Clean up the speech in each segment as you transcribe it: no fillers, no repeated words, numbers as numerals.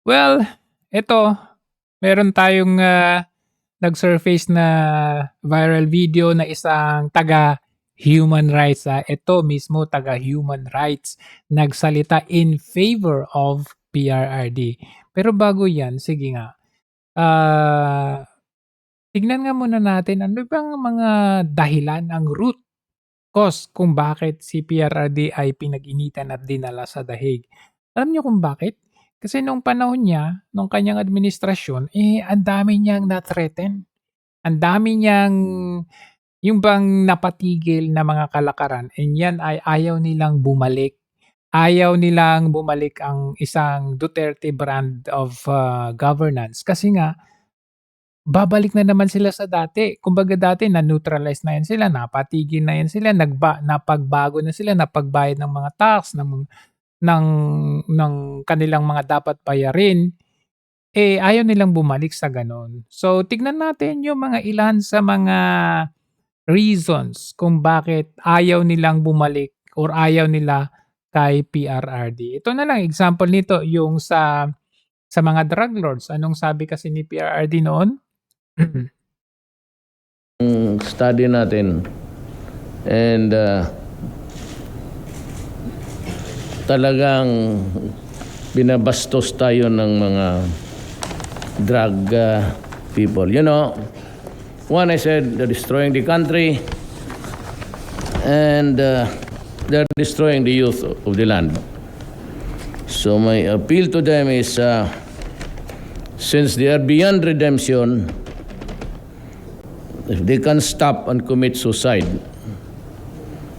Well, eto meron tayong, nag-surface na viral video na isang taga-human rights, ito mismo taga-human rights nagsalita in favor of PRRD. Pero bago 'yan, sige nga, ah, tignan nga muna natin ano bang mga dahilan, ang root cause kung bakit si PRRD ay pinag-initan at dinala sa dahig. Alam niyo kung bakit? Kasi nung panahon niya, nung kanyang administrasyon, ang dami niyang na-threaten. Ang dami niyang yung bang napatigil na mga kalakaran and yan ay ayaw nilang bumalik. Ayaw nilang bumalik ang isang Duterte brand of, governance kasi nga babalik na naman sila sa dati. Kumbaga dati na-neutralize na yan sila, napatigil na yan sila, napagbago na sila, napagbayad ng mga tax, ng ng kanilang mga dapat bayarin, ayaw nilang bumalik sa gano'n. So, tignan natin yung mga ilan sa mga reasons kung bakit ayaw nilang bumalik or ayaw nila kay PRRD. Ito na lang example nito yung sa mga drug lords. Anong sabi kasi ni PRRD noon? Study natin and talagang binabastos tayo ng mga drug people. You know, one I said they're destroying the country and they're destroying the youth of the land. So my appeal to them is since they are beyond redemption, if they can stop and commit suicide,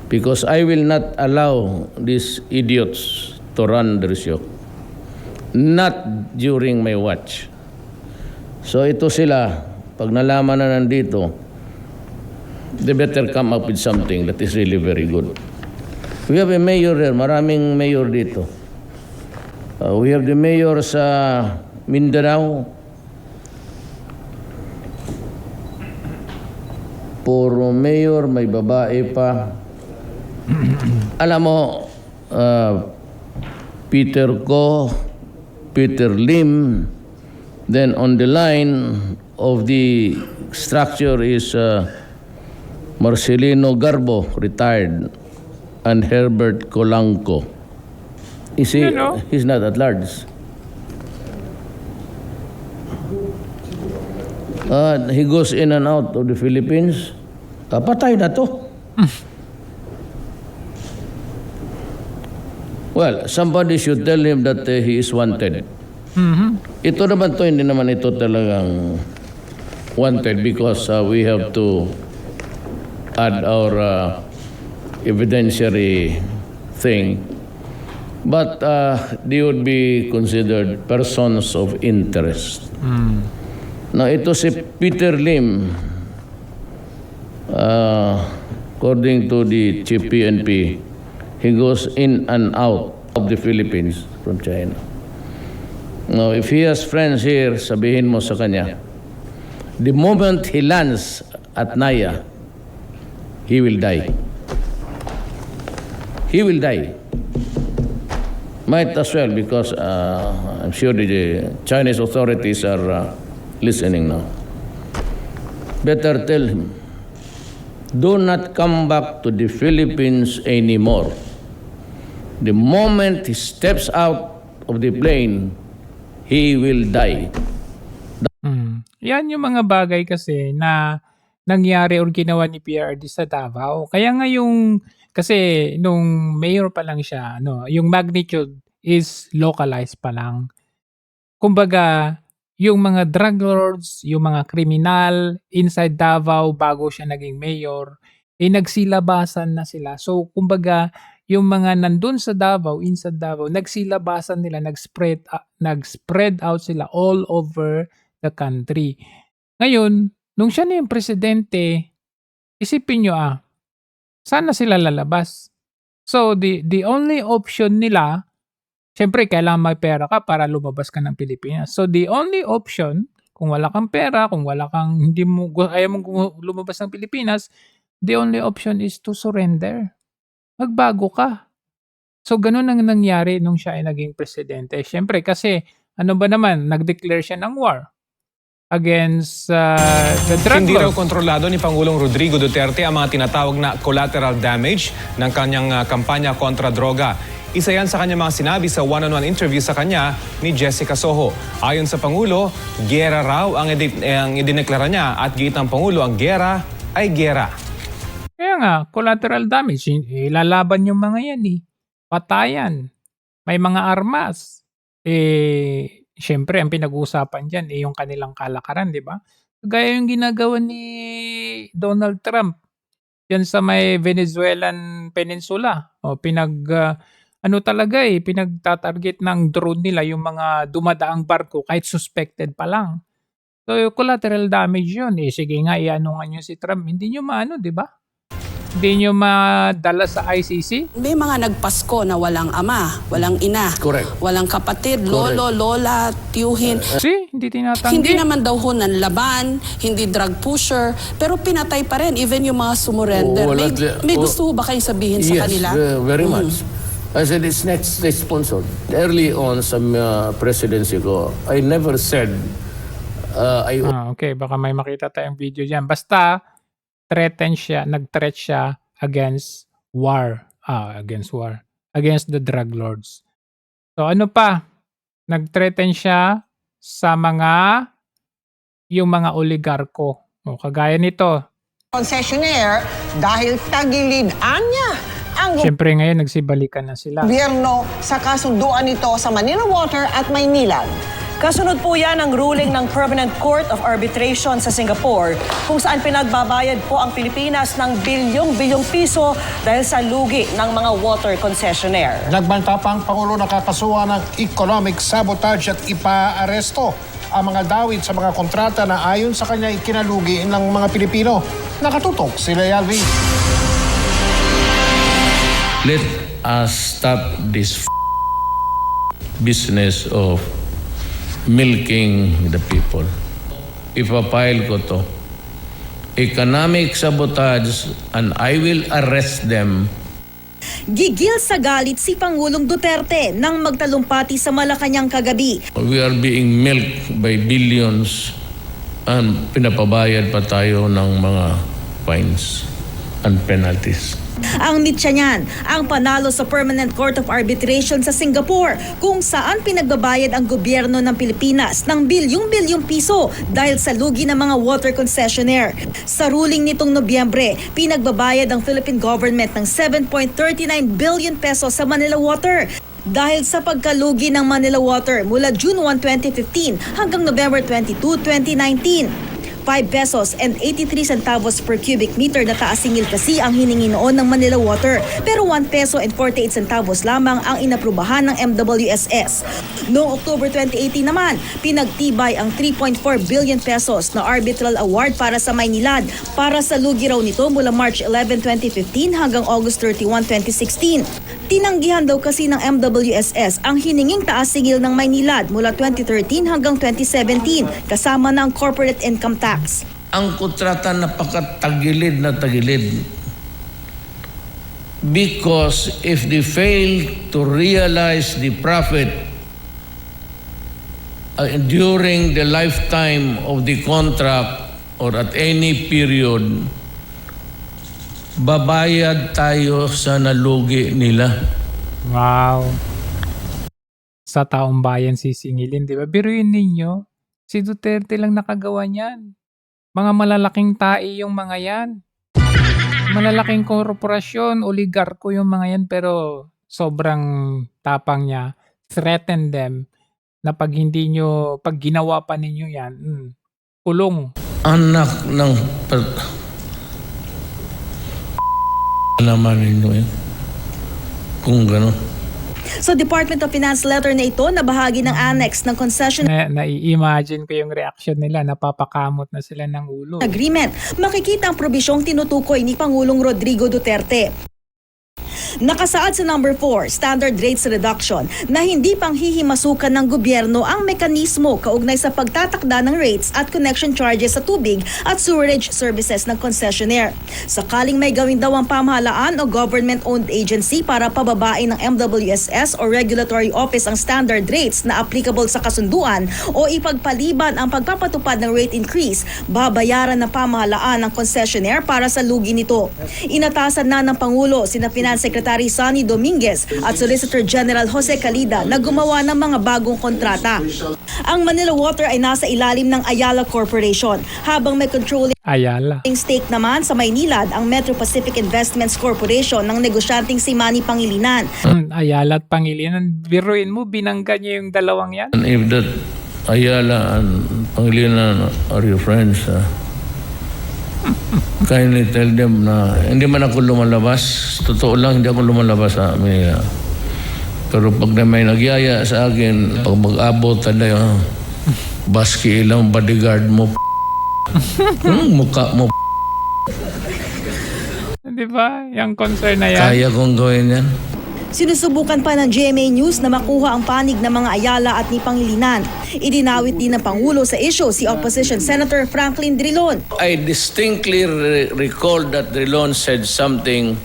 because I will not allow these idiots to run the show, not during my watch. So ito sila, pag nalaman na nandito, they better come up with something that is really very good. We have a mayor there, maraming mayor dito. We have the mayor sa Mindanao, puro mayor, may babae pa. Alam mo, Peter Ko, Peter Lim, then on the line of the structure is Marcelino Garbo, retired, and Herbert Colanco. Is he, he's not at large. He goes in and out of the Philippines. Patay na to. Well, somebody should tell him that he is wanted. Ito naman to, hindi naman ito talagang wanted because we have to add our evidentiary thing. But they would be considered persons of interest. Now, ito si Peter Lim, according to the Chief PNP, he goes in and out of the Philippines from China. Now, if he has friends here, sabihin mo sa kanya, the moment he lands at Naya, he will die. He will die. Might as well because I'm sure the Chinese authorities are listening now. Better tell him, do not come back to the Philippines anymore. The moment he steps out of the plane, he will die. Yan yung mga bagay kasi na nangyari or ginawa ni PRRD sa Davao. Kaya nga kasi nung mayor pa lang siya, yung magnitude is localized pa lang. Kumbaga, yung mga drug lords, yung mga kriminal inside Davao bago siya naging mayor, nagsilabasan na sila. So, kumbaga, yung mga nandun sa Davao, inside Davao, nagsilabasan nila, nag-spread out sila all over the country. Ngayon, nung siya na yung presidente, isipin nyo sana sila lalabas. So, the only option nila, syempre kailangan may pera ka para lumabas ka ng Pilipinas. So, the only option, kung wala kang pera, kung wala kang, ayaw mong lumabas ng Pilipinas, the only option is to surrender. Magbago ka. So, ganun ang nangyari nung siya ay naging presidente. Syempre kasi ano ba naman, nag-declare siya ng war against the drug Hindi raw lords. kontrolado ni Pangulong Rodrigo Duterte ang mga tinatawag na collateral damage ng kanyang kampanya kontra droga. Isa yan sa kanyang mga sinabi sa one-on-one interview sa kanya ni Jessica Soho. Ayon sa Pangulo, gera raw ang idineklara niya at giit ng Pangulo ang gera ay gera. Kaya nga, collateral damage, ilalaban yung mga yan Patayan. May mga armas. Siyempre, ang pinag-uusapan dyan yung kanilang kalakaran, di ba? Gaya yung ginagawa ni Donald Trump yan sa may Venezuelan Peninsula. Pinagtatarget ng drone nila yung mga dumadaang barko kahit suspected pa lang. So, yung collateral damage yun. Sige nga, iano nga nyo si Trump. Hindi nyo maano, di ba? Hindi nyo madala sa ICC? May mga nagpasko na walang ama, walang ina, Correct. walang kapatid, lolo, lola, tiyuhin. Hindi tinatanggi. Hindi naman daw ho nanlaban, hindi drug pusher, pero pinatay pa rin, even yung mga sumurrender. May gusto ho ba kayong sabihin sa kanila? Yes, very much. I said it's next sponsored. Early on sa presidency ko, I never said Okay, baka may makita tayong video dyan. Basta, nag-threat siya against war. Against the drug lords. So ano pa? Nag-threaten siya sa yung mga oligarko. Kagaya nito. Concessionaire dahil tagilidan niya ang Siyempre ngayon nagsibalikan na sila. gobyerno sa kasunduan nito sa Manila Water at Maynilad. Kasunod po yan ang ruling ng Permanent Court of Arbitration sa Singapore kung saan pinagbabayad po ang Pilipinas ng bilyong-bilyong piso dahil sa lugi ng mga water concessionaire. Nagbanta pa ang Pangulo na kakasuhan ng economic sabotage at ipaaresto ang mga dawit sa mga kontrata na ayon sa kanya ikinalugi ng mga Pilipino. Nakatutok si Lea Alvi. let us stop this business of milking the people. Ipapile ko to. Economic sabotage, and I will arrest them. Gigil sa galit si Pangulong Duterte nang magtalumpati sa Malacanang kagabi. We are being milked by billions and pinapabayad pa tayo ng mga fines and penalties. Ang mitya niyan, ang panalo sa Permanent Court of Arbitration sa Singapore kung saan pinagbabayad ang gobyerno ng Pilipinas ng bilyong-bilyong piso dahil sa lugi ng mga water concessionaire. Sa ruling nitong Nobyembre, pinagbabayad ang Philippine government ng 7.39 billion pesos sa Manila Water dahil sa pagkalugi ng Manila Water mula June 1, 2015 hanggang November 22, 2019. 5 pesos and 83 centavos per cubic meter na taas-singil kasi ang hiningi noon ng Manila Water, pero 1 peso and 48 centavos lamang ang inaprubahan ng MWSS. Noong October 2018 naman, pinagtibay ang 3.4 billion pesos na arbitral award para sa Maynilad para sa lugi raw nito mula March 11, 2015 hanggang August 31, 2016. Tinanggihan daw kasi ng MWSS ang hininging taas-singil ng Maynilad mula 2013 hanggang 2017 kasama ng corporate income tax. Ang kontrata napakatagilid na tagilid. Because if they fail to realize the profit during the lifetime of the contract or at any period, babayad tayo sa nalugi nila. Wow. Sa taong bayan sisingilin, di ba? Biruin ninyo, si Duterte lang nakagawa niyan. Mga malalaking tai yung mga yan. Malalaking korporasyon, oligarko yung mga yan, pero sobrang tapang niya. Threaten them na pag ginawa pa ninyo yan, kulong. Anak ng naman ninyo kung gano'n. Sa Department of Finance letter na ito na bahagi ng annex ng concession Nai-imagine ko yung reaction nila, napapakamot na sila ng ulo. agreement, makikita ang probisyong tinutukoy ni Pangulong Rodrigo Duterte. Nakasaad sa number 4, standard rates reduction, na hindi panghihimasukan ng gobyerno ang mekanismo kaugnay sa pagtatakda ng rates at connection charges sa tubig at sewerage services ng concessionaire. Sakaling may gawin daw ang pamahalaan o government-owned agency para pababain ng MWSS o Regulatory Office ang standard rates na applicable sa kasunduan o ipagpaliban ang pagpapatupad ng rate increase, babayaran ng pamahalaan ng concessionaire para sa lugi nito. Inatasan na ng Pangulo sina Finance Secretary Sonny Dominguez at Solicitor General Jose Calida na gumawa ng mga bagong kontrata. Ang Manila Water ay nasa ilalim ng Ayala Corporation, habang may controlling Ayala. stake naman sa Maynilad ang Metro Pacific Investments Corporation ng negosyanteng si Manny Pangilinan. Ayala at Pangilinan. Biruin mo, binangga niya yung dalawang yan. And if that Ayala and Pangilinan are your friends, kindly tell them na hindi man ako lumalabas. Totoo lang, hindi ako lumalabas sa Manila. Pero pag na may nagyaya sa akin, pag mag-abot, tayo, baski ilang bodyguard mo, mukha mo, Di ba? Yung concern na yan. kaya kong gawin yan. Sinusubukan pa ng GMA News na makuha ang panig ng mga Ayala at ni Pangilinan. Idinawit din ng Pangulo sa issue si Opposition Senator Franklin Drilon. I distinctly recall that Drilon said something,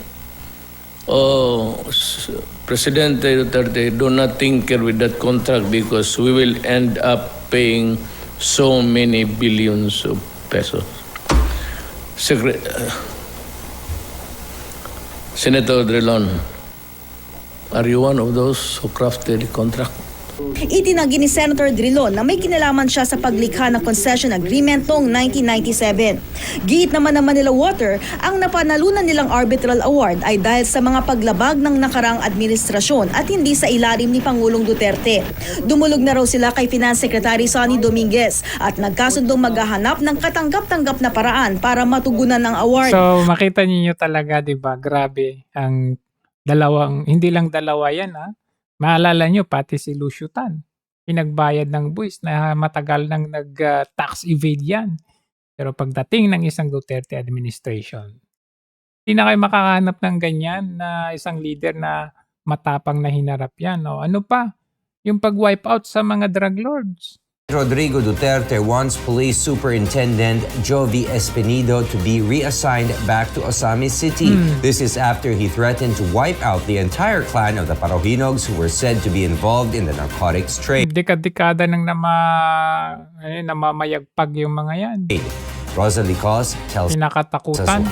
Presidente Duterte, do not tinker with that contract because we will end up paying so many billions of pesos. Senator Drilon, are you one of those who crafted the contract? Itinanggi ni Senator Drilon na may kinalaman siya sa paglikha ng concession agreement noong 1997. Giit naman ng Manila Water, ang napanalunan nilang arbitral award ay dahil sa mga paglabag ng nakaraang administrasyon at hindi sa ilalim ni Pangulong Duterte. Dumulog na raw sila kay Finance Secretary Sonny Dominguez at nagkasundong maghahanap ng katanggap-tanggap na paraan para matugunan ang award. So, makita niyo talaga, di ba? Grabe. Ang dalawang, hindi lang dalawa yan, ha? Maalala nyo, pati si Lucio Tan. Pinagbayad ng buwis na matagal nang nag-tax evade yan. Pero pagdating ng isang Duterte administration, hindi na kayo makakahanap ng ganyan na isang leader na matapang na hinarap yan. O ano pa? Yung pag-wipe out sa mga drug lords. Rodrigo Duterte wants Police Superintendent Jovi Espinido to be reassigned back to Osamis City. This is after he threatened to wipe out the entire clan of the Parojinogs who were said to be involved in the narcotics trade. Dekad-dekada nang namamayagpag yung mga yan. Rosalie Cos tells Pinakatakutan.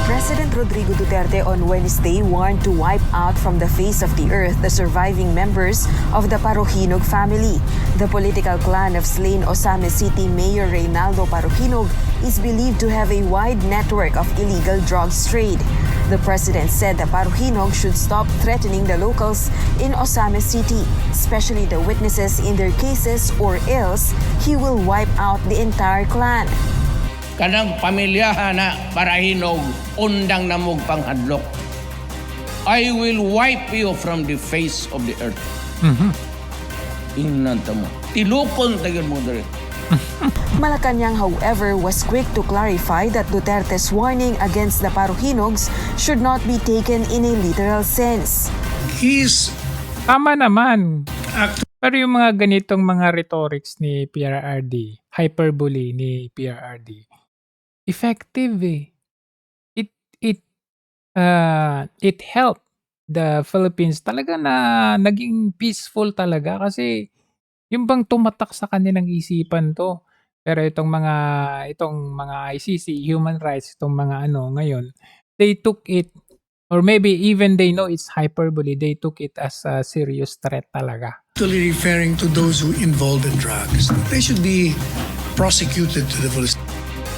President Rodrigo Duterte on Wednesday warned to wipe out from the face of the earth the surviving members of the Parojinog family. The political clan of slain Osamis City Mayor Reynaldo Parojinog is believed to have a wide network of illegal drugs trade. The president said the Parojinog should stop threatening the locals in Osamis City, especially the witnesses in their cases, or else he will wipe out the entire clan. Kanang pamilyahan na Parahinog, undang namog panghadlok. I will wipe you from the face of the earth. Inanta mo. Tilukon tayo mo dali. Malacanang, however, was quick to clarify that Duterte's warning against the Parojinogs should not be taken in a literal sense. Tama naman. Pero yung mga ganitong mga rhetorics ni PRRD, hyperbole ni PRRD, effective eh. It helped the Philippines talaga na naging peaceful talaga kasi yung bang tumatak sa kanilang isipan to. Pero itong mga ICC, human rights, itong mga ngayon, they took it, or maybe even they know it's hyperbole, they took it as a serious threat talaga. Actually referring to those who involved in drugs. They should be prosecuted to the fullest.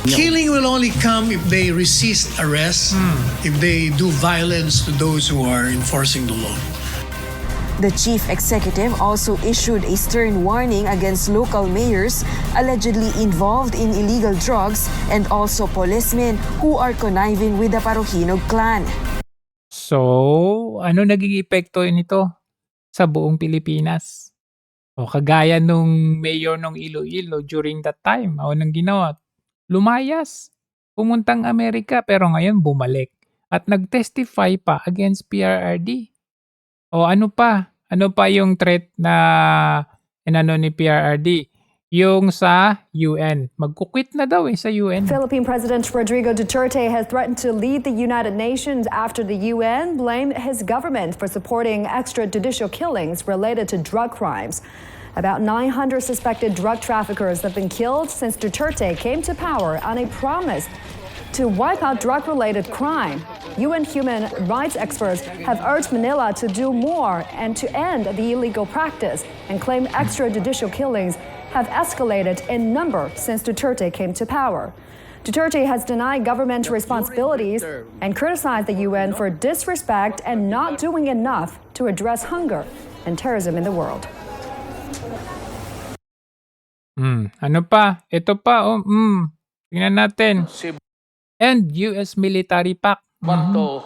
Killing will only come if they resist arrest, if they do violence to those who are enforcing the law. The chief executive also issued a stern warning against local mayors allegedly involved in illegal drugs and also policemen who are conniving with the Parojinog clan. So, ano naging epekto nito sa buong Pilipinas? O kagaya nung mayor ng Iloilo during that time, o nang ginawa? Lumayas. Pumuntang Amerika pero ngayon bumalik. at nag-testify pa against PRRD. O ano pa? Ano pa yung threat na inano ni PRRD? Yung sa UN. Magkukwit na daw sa UN. Philippine President Rodrigo Duterte has threatened to lead the United Nations after the UN blamed his government for supporting extrajudicial killings related to drug crimes. About 900 suspected drug traffickers have been killed since Duterte came to power on a promise to wipe out drug-related crime. UN human rights experts have urged Manila to do more and to end the illegal practice and claim extrajudicial killings have escalated in number since Duterte came to power. Duterte has denied government responsibilities and criticized the UN for disrespect and not doing enough to address hunger and terrorism in the world. Ano pa? Ito pa. Tingnan natin. And US military pact. Pato,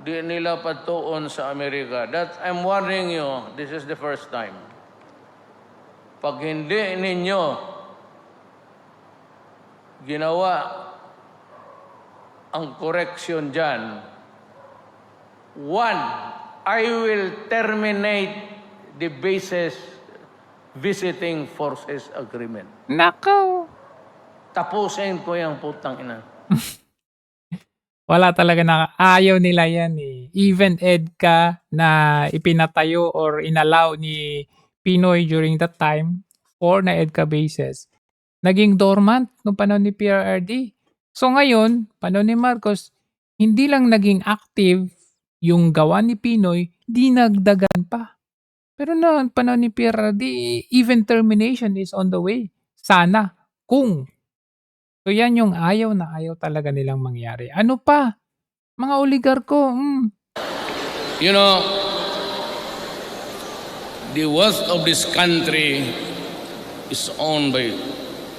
di nila patuon sa Amerika. That I'm warning you, this is the first time. Pag hindi ninyo ginawa ang correction dyan, one, I will terminate the bases visiting forces agreement. Nakaw. Tapusin ko yung putang ina. Wala talaga na ayaw nila yan eh. Even EDCA na ipinatayo or inallow ni Pinoy during that time for na EDCA bases, naging dormant noong panahon ni PRRD. So ngayon, panahon ni Marcos, hindi lang naging active yung gawa ni Pinoy, dinagdagan pa. Pero noong panahon ni PRRD, even termination is on the way. Sana, kung. So yan yung ayaw na ayaw talaga nilang mangyari. Ano pa? Mga oligarko. You know, the wealth of this country is owned by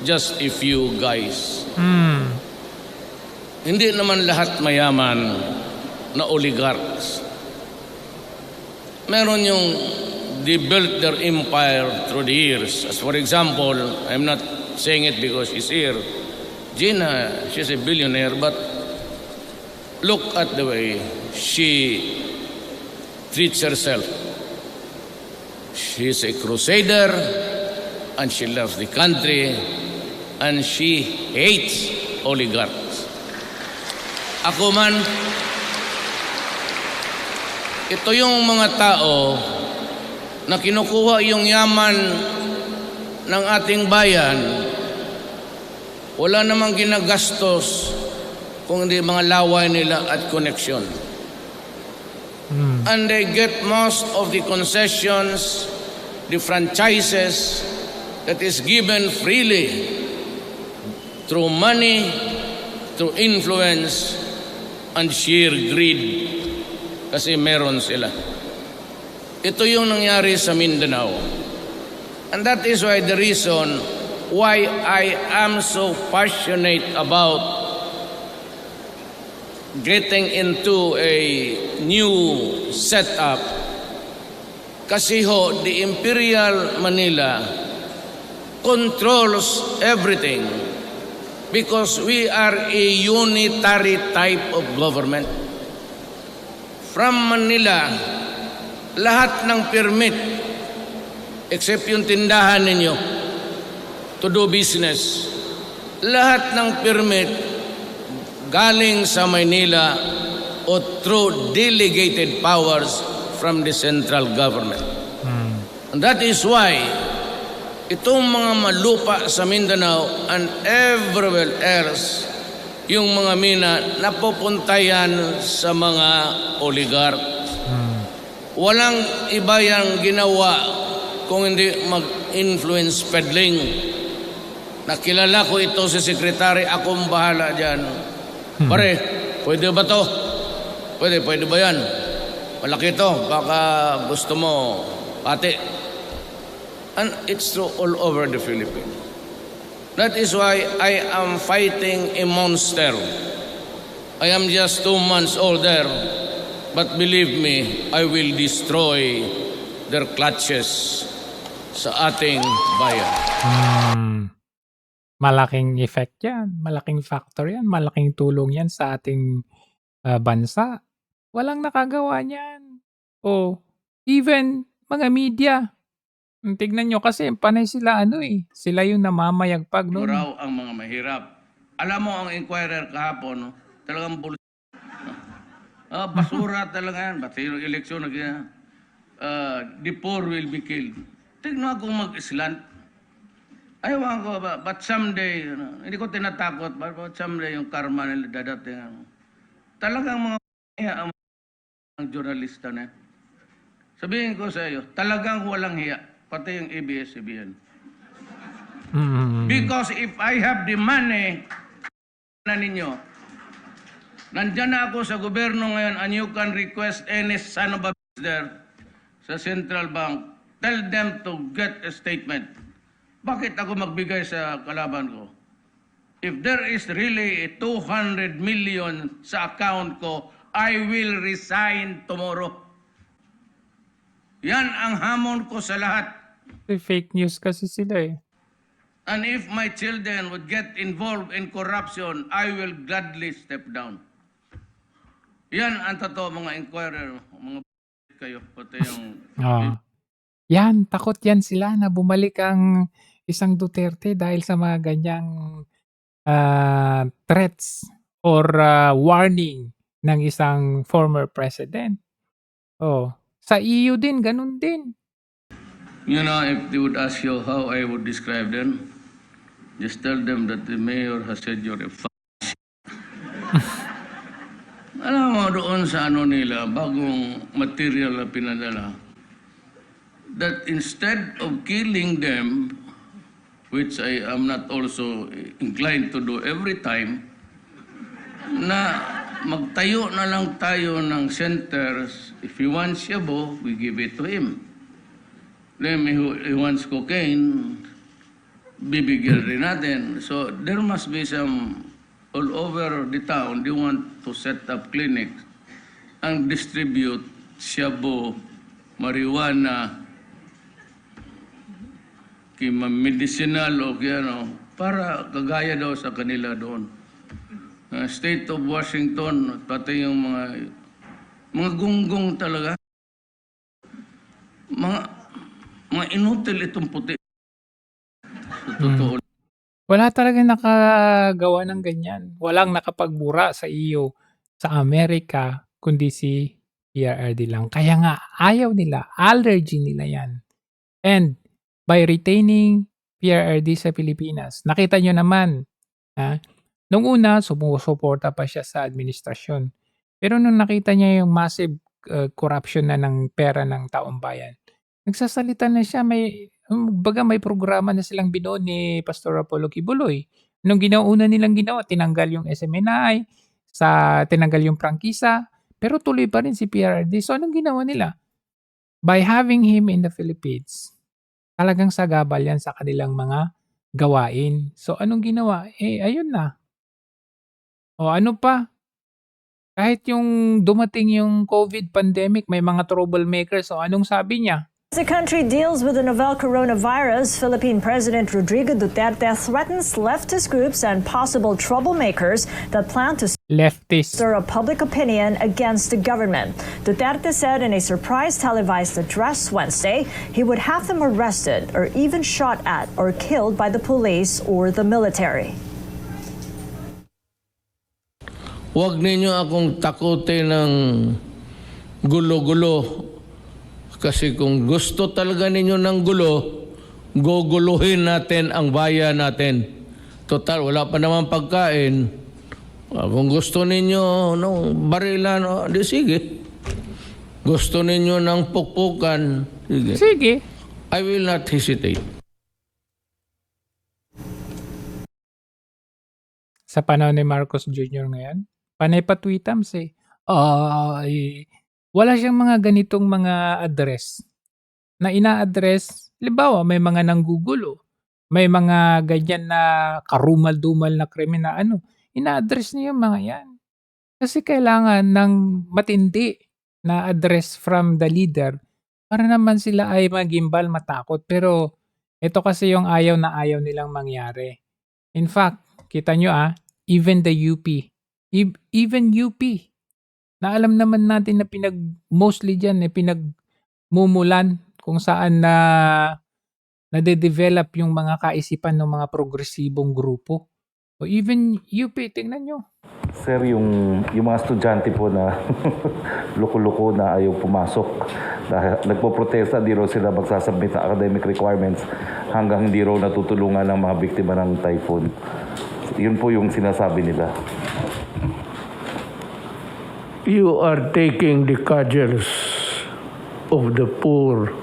just a few guys. Hindi naman lahat mayaman na oligarchs. Meron yung they built their empire through the years. As for example, I'm not saying it because she's here. Gina, she's a billionaire, but look at the way she treats herself. She's a crusader, and she loves the country, and she hates oligarchs. Ako man, ito yung mga tao na kinukuha yung yaman ng ating bayan. Wala namang ginagastos kung hindi mga laway nila at koneksyon. And they get most of the concessions, the franchises that is given freely through money, through influence, and sheer greed kasi meron sila. Ito yung nangyari sa Mindanao. And that is why the reason why I am so passionate about getting into a new setup. Kasi ho, the Imperial Manila controls everything because we are a unitary type of government. From Manila, lahat ng permit, except yung tindahan ninyo, to do business, lahat ng permit galing sa Maynila o through delegated powers from the central government. And that is why itong mga malupa sa Mindanao and everywhere else, yung mga mina napupunta yan sa mga oligarch. Walang iba yang ginawa kung hindi mag-influence peddling. Nakilala ko ito si Secretary, akong bahala dyan. Pare, pwede ba to? Pwede ba yan? Malaki to, baka gusto mo, pati. And it's true all over the Philippines. That is why I am fighting a monster. I am just 2 months old there, but believe me, I will destroy their clutches sa ating bayan. Malaking effect yan, malaking factor yan, malaking tulong yan sa ating bansa. Walang nakagawa niyan. O even mga media, tignan nyo kasi panay sila sila yung namamayagpag nun. Raw ang mga mahirap. Alam mo ang Inquirer kahapon, no? Talagang basura talaga yan. Pati yung eleksyon na ganyan. The poor will be killed. Tignan akong mag-islant. Ayaw ko ba, but someday, hindi ko tinatakot, but someday yung karma nila dadating. Talagang mga ang journalista na. Sabihin ko sa iyo, talagang walang hiya. Pati yung ABS-CBN. Because if I have the money na ninyo, nandyan na ako sa gobyerno ngayon and you can request any son of a there sa Central Bank, tell them to get a statement. Bakit ako magbigay sa kalaban ko? If there is really 200 million sa account ko, I will resign tomorrow. Yan ang hamon ko sa lahat. Fake news kasi sila And if my children would get involved in corruption, I will gladly step down. Yan ang totoo mga inquirer, mga kayo, pati yung... Yan, takot yan sila na bumalik ang isang Duterte dahil sa mga ganyang threats or warning ng isang former president. Sa EU din, ganun din. You know, if they would ask you how I would describe them, just tell them that the mayor has said you're a Alam mo doon sa nila, bagong material na pinadala, that instead of killing them, which I am not also inclined to do every time, na magtayo na lang tayo ng centers. If he wants shabu, we give it to him. Then he wants cocaine, bibigyan rin natin. So there must be some, all over the town, they want to set up clinics and distribute shabu, marijuana, medicinal o para kagaya daw sa kanila doon. State of Washington, pati yung mga gunggong talaga. Mga inutil itong puti. Totoo. Wala talagang nakagawa ng ganyan. Walang nakapagbura sa EU, sa Amerika, kundi si PRRD lang. Kaya nga, ayaw nila, allergy nila yan. And by retaining PRRD sa Pilipinas, nakita nyo naman, nung una, sumusuporta pa siya sa administrasyon. Pero nung nakita niya yung massive corruption na ng pera ng taong bayan, nagsasalita na siya, may programa na silang binuo ni Pastor Apollo Kibuloy. Nung una nilang ginawa, tinanggal yung SMNI, tinanggal yung prangkisa, pero tuloy pa rin si PRRD. So anong ginawa nila? By having him in the Philippines, talagang sagabal yan sa kanilang mga gawain. So anong ginawa? Ayun na. Ano pa? Kahit yung dumating yung COVID pandemic, may mga troublemakers. So anong sabi niya? As the country deals with the novel coronavirus, Philippine President Rodrigo Duterte threatens leftist groups and possible troublemakers that plan to stir up public opinion against the government. Duterte said in a surprise televised address Wednesday he would have them arrested or even shot at or killed by the police or the military. Huwag ninyo akong takutin ng gulo-gulo. Kasi kung gusto talaga ninyo ng gulo, guguluhin natin ang bayan natin. Total, wala pa naman pagkain. Kung gusto ninyo ng barilan, di sige. Gusto ninyo ng pukpukan, sige. I will not hesitate. Sa panahon ni Marcos Jr. ngayon, panay pa tweetams wala siyang mga ganitong mga address na ina-address. Halimbawa, may mga nanggugulo, may mga ganyan na karumal-dumal na krimen na ina-address niya yung mga yan. Kasi kailangan ng matindi na address from the leader para naman sila ay magimbal, matakot. Pero ito kasi yung ayaw na ayaw nilang mangyari. In fact, kita nyo even the UP, even UP, na alam naman natin na mostly dyan, pinagmumulan kung saan na nade-develop yung mga kaisipan ng mga progresibong grupo. O even UP, tingnan nyo. Sir, yung mga estudyante po na loko-loko na ayaw pumasok. Dahil nagpo-protesta, di raw sila magsasubmit ng academic requirements hanggang hindi raw natutulungan ng mga biktima ng typhoon. Yun po yung sinasabi nila. You are taking the cudgels of the poor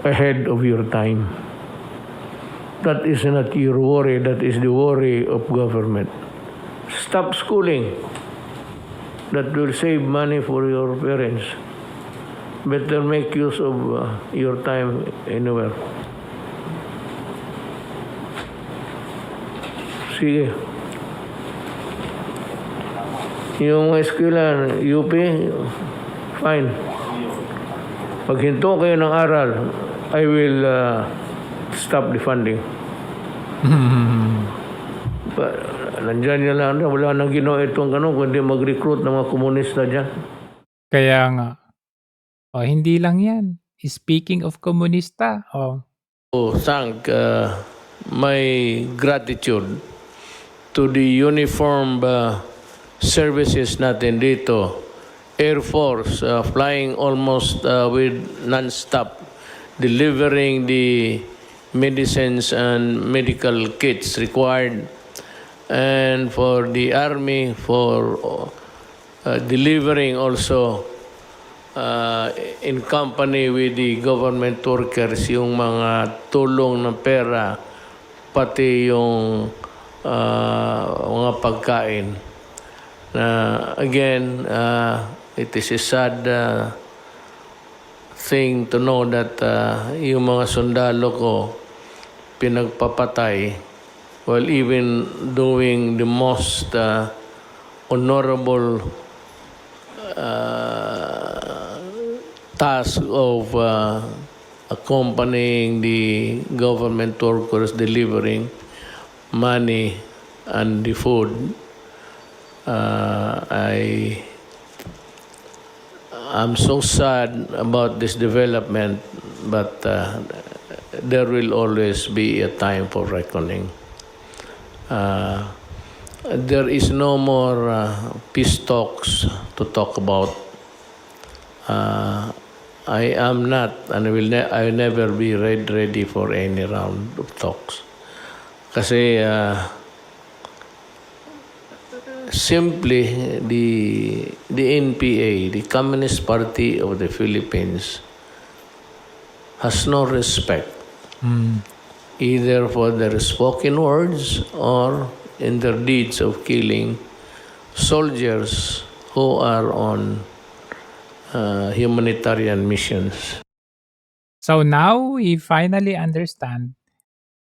ahead of your time. That is not your worry, that is the worry of government. Stop schooling. That will save money for your parents. Better make use of your time anywhere. Sige. Yung eskwela, UP, fine. Pag hinto kayo ng aral, I will stop the funding. Nandyan yan lang, wala nang ginawa itong kundi mag-recruit ng mga komunista dyan. Kaya nga. Hindi lang yan. Speaking of komunista, Thank my gratitude to the uniformed services natin dito. Air Force, flying almost with non-stop, delivering the medicines and medical kits required. And for the Army, for delivering also in company with the government workers yung mga tulong ng pera, pati yung mga pagkain. Again, it is a sad thing to know that yung mga sundalo ko pinagpapatay while even doing the most honorable task of accompanying the government workers delivering money and the food. I'm so sad about this development, but there will always be a time for reckoning. There is no more peace talks to talk about. I am not, and I will never be ready for any round of talks. Kasi simply the NPA, the Communist Party of the Philippines, has no respect either for their spoken words or in their deeds of killing soldiers who are on humanitarian missions. So now, we finally understand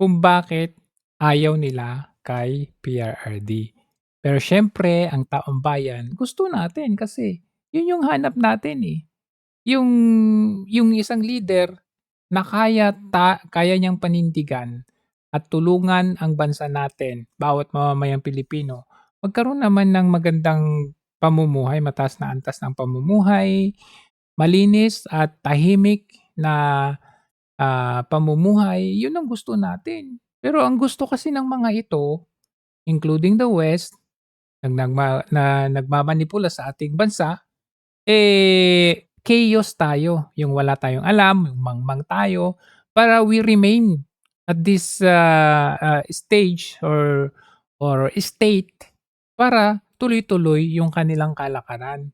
kung bakit ayaw nila kay PRRD. Pero syempre, ang taong bayan, gusto natin kasi yun yung hanap natin eh. Yung isang leader na kaya niyang panindigan at tulungan ang bansa natin, bawat mamamayang Pilipino, magkaroon naman ng magandang pamumuhay, mataas na antas ng pamumuhay, malinis at tahimik na pamumuhay, yun ang gusto natin. Pero ang gusto kasi ng mga ito, including the West, na nagmamanipula sa ating bansa, chaos tayo. Yung wala tayong alam, yung mangmang tayo, para we remain at this stage or state para tuloy-tuloy yung kanilang kalakaran.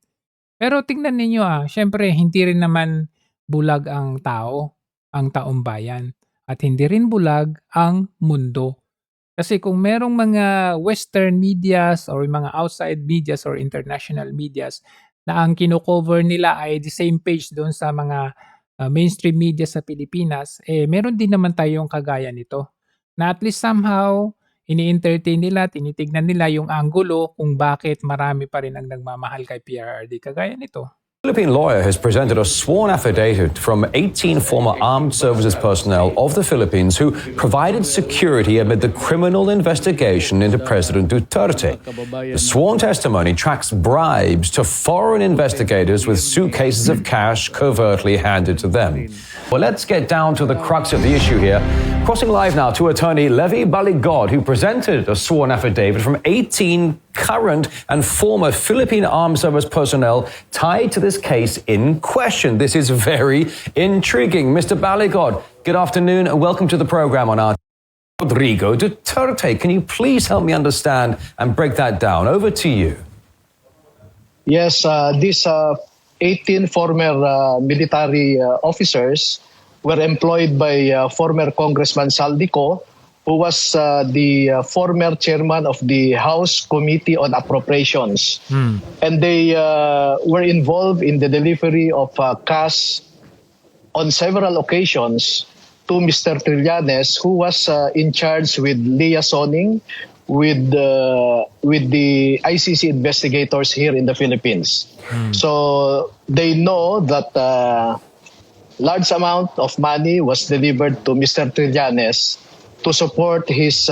Pero tingnan ninyo syempre hindi rin naman bulag ang tao, ang taong bayan. At hindi rin bulag ang mundo. Kasi kung merong mga Western medias or mga outside medias or international medias na ang kino-cover nila ay the same page doon sa mga mainstream media sa Pilipinas, meron din naman tayong kagaya nito. Na at least somehow, ini-entertain nila, tinitignan nila yung anggulo kung bakit marami pa rin ang nagmamahal kay PRRD kagaya nito. Philippine lawyer has presented a sworn affidavit from 18 former armed services personnel of the Philippines who provided security amid the criminal investigation into President Duterte. The sworn testimony tracks bribes to foreign investigators with suitcases of cash covertly handed to them. Well, let's get down to the crux of the issue here. Crossing live now to attorney Levy Baligod, who presented a sworn affidavit from 18 current and former Philippine armed service personnel tied to this case in question. This is very intriguing. Mr. Baligod, good afternoon and welcome to the program on our Rodrigo Duterte. Can you please help me understand and break that down? Over to you. Yes, these 18 former military officers were employed by former Congressman Saldico, who was the former chairman of the House Committee on Appropriations. And they were involved in the delivery of cash on several occasions to Mr. Trillanes, who was in charge with liaisoning with the ICC investigators here in the Philippines. So they know that large amount of money was delivered to Mr. Trillanes to support his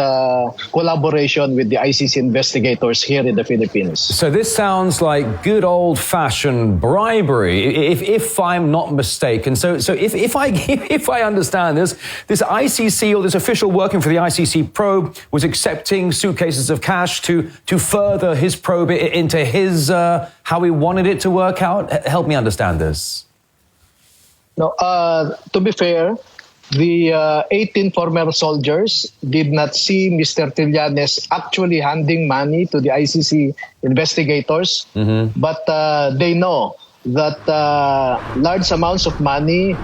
collaboration with the ICC investigators here in the Philippines. So this sounds like good old-fashioned bribery, if I'm not mistaken. So if I understand this ICC or this official working for the ICC probe was accepting suitcases of cash to further his probe into his how he wanted it to work out. Help me understand this. No, to be fair, the 18 former soldiers did not see Mr. Trillanes actually handing money to the ICC investigators, but they know that large amounts of money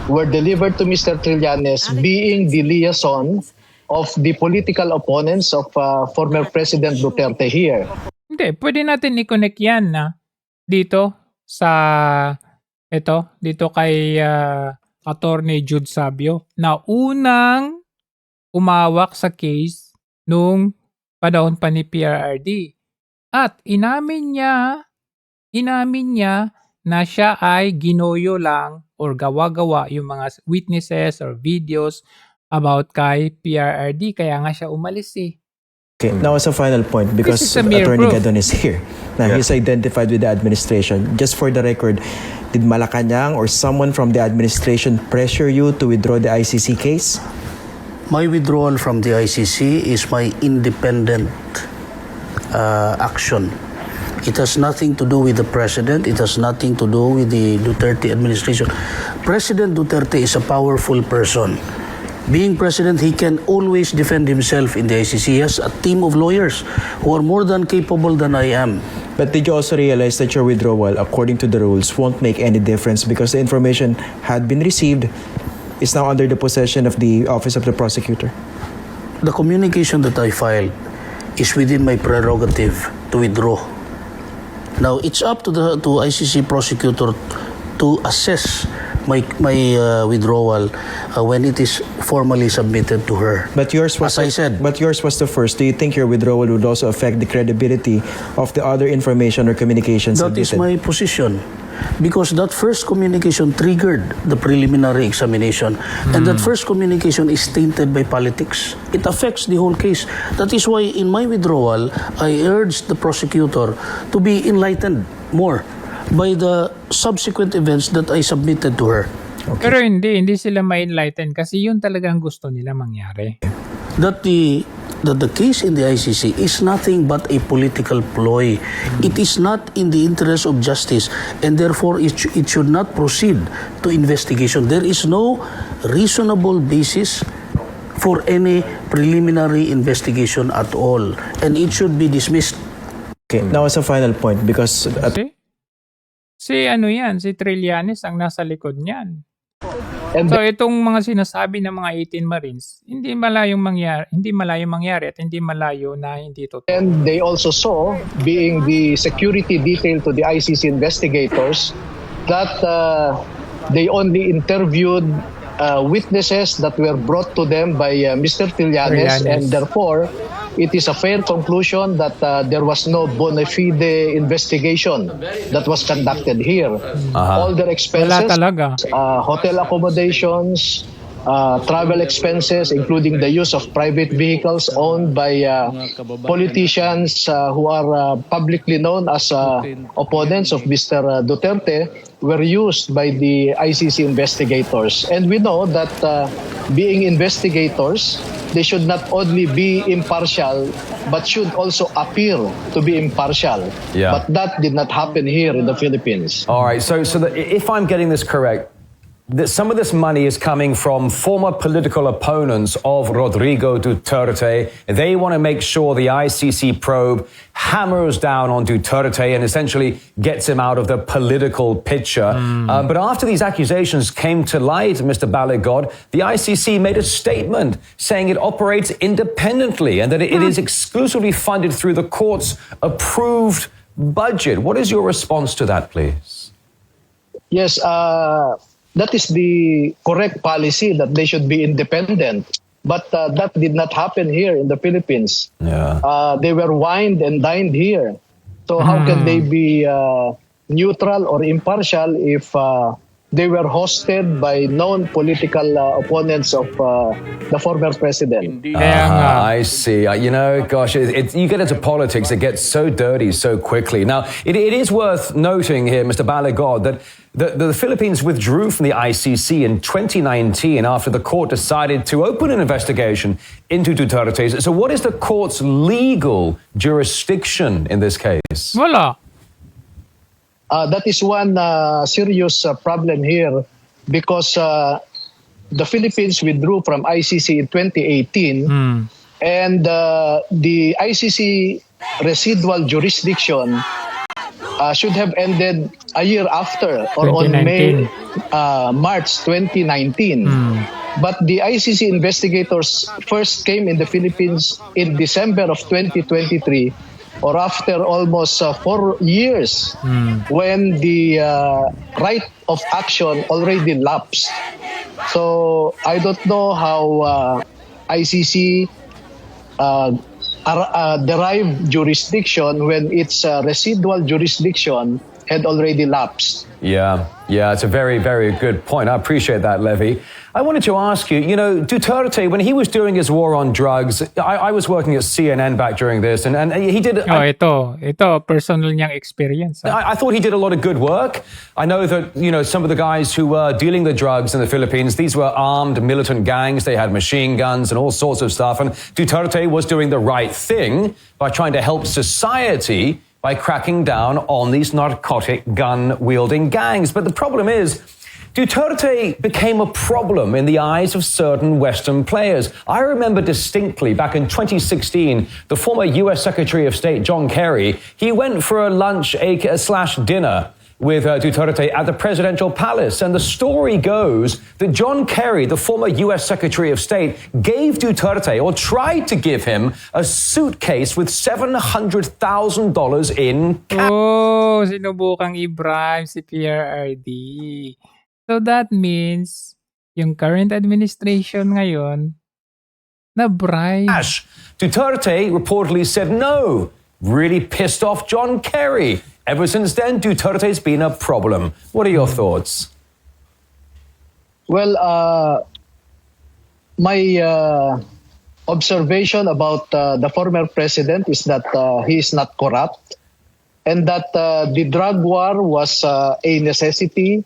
were delivered to Mr. Trillanes, being the liaison of the political opponents of former President Duterte here. Hindi, pwede natin i-connect yan na dito sa dito kay Attorney Jude Sabio na unang umawak sa case nung panahon pa ni PRRD. At inamin niya na siya ay ginoyo lang or gawa-gawa yung mga witnesses or videos about kay PRRD. Kaya nga siya umalis eh. Okay, now as a final point, because Attorney Gadon is here. Now, he's identified with the administration. Just for the record, did Malacanang or someone from the administration pressure you to withdraw the ICC case? My withdrawal from the ICC is my independent action. It has nothing to do with the president. It has nothing to do with the Duterte administration. President Duterte is a powerful person. Being president, he can always defend himself in the ICC. He has a team of lawyers who are more than capable than I am. But did you also realize that your withdrawal, according to the rules, won't make any difference because the information had been received, is now under the possession of the Office of the Prosecutor? The communication that I filed is within my prerogative to withdraw. Now, it's up to the ICC prosecutor to assess my withdrawal when it is formally submitted to her. But yours was, as I said, but yours was the first. Do you think your withdrawal would also affect the credibility of the other information or communications that submitted? is my position, because that first communication triggered the preliminary examination, and that first communication is tainted by politics. It affects the whole case. That is why in my withdrawal, I urged the prosecutor to be enlightened more by the subsequent events that I submitted to her. Okay. Pero hindi sila ma-enlighten kasi yun talagang gusto nila mangyari. That the case in the ICC is nothing but a political ploy. It is not in the interest of justice, and therefore it should not proceed to investigation. There is no reasonable basis for any preliminary investigation at all, and it should be dismissed. Okay, now as a final point, because si Trillanes ang nasa likod niyan. So itong mga sinasabi ng mga 18 Marines, hindi malayong mangyari at hindi malayo na hindi totoo. And they also saw, being the security detail to the ICC investigators, that they only interviewed witnesses that were brought to them by Mr. Trillanes, and therefore it is a fair conclusion that there was no bona fide investigation that was conducted here. All their expenses, hotel accommodations, travel expenses, including the use of private vehicles owned by politicians who are publicly known as opponents of Mr. Duterte, were used by the ICC investigators. And we know that being investigators, they should not only be impartial, but should also appear to be impartial. Yeah. But that did not happen here in the Philippines. All right, so if I'm getting this correct, that some of this money is coming from former political opponents of Rodrigo Duterte. They want to make sure the ICC probe hammers down on Duterte and essentially gets him out of the political picture. But after these accusations came to light, Mr. Baligod, the ICC made a statement saying it operates independently and that it is exclusively funded through the court's approved budget. What is your response to that, please? Yes, that is the correct policy, that they should be independent. But that did not happen here in the Philippines. They were wined and dined here. So how can they be neutral or impartial if they were hosted by known political opponents of the former president? I see. You know, gosh, you get into politics, it gets so dirty so quickly. Now, it is worth noting here, Mr. Baligod, that the Philippines withdrew from the ICC in 2019 after the court decided to open an investigation into Duterte. So what is the court's legal jurisdiction in this case? Wala. That is one serious problem here, because the Philippines withdrew from ICC in 2018, and the ICC residual jurisdiction should have ended a year after, or on March 2019. But the ICC investigators first came in the Philippines in December of 2023, or after almost 4 years, when the right of action already lapsed. So I don't know how ICC derived jurisdiction when its residual jurisdiction had already lapsed. Yeah, it's a very, very good point. I appreciate that, Levy. I wanted to ask you, you know, Duterte, when he was doing his war on drugs, I was working at CNN back during this, and he did... ito, personal niyang experience. I thought he did a lot of good work. I know that, you know, some of the guys who were dealing the drugs in the Philippines, these were armed militant gangs. They had machine guns and all sorts of stuff. And Duterte was doing the right thing by trying to help society by cracking down on these narcotic gun-wielding gangs. But the problem is, Duterte became a problem in the eyes of certain Western players. I remember distinctly back in 2016, the former US Secretary of State, John Kerry, he went for a lunch/dinner with Duterte at the presidential palace. And the story goes that John Kerry, the former US Secretary of State, gave Duterte, or tried to give him, a suitcase with $700,000 in cash. Oh, sinubukang i-bribe si PRRD. So that means, yung current administration ngayon, na-bribe. Duterte reportedly said no. Really pissed off John Kerry. Ever since then, Duterte's been a problem. What are your thoughts? Well, my observation about the former president is that he is not corrupt, and that the drug war was a necessity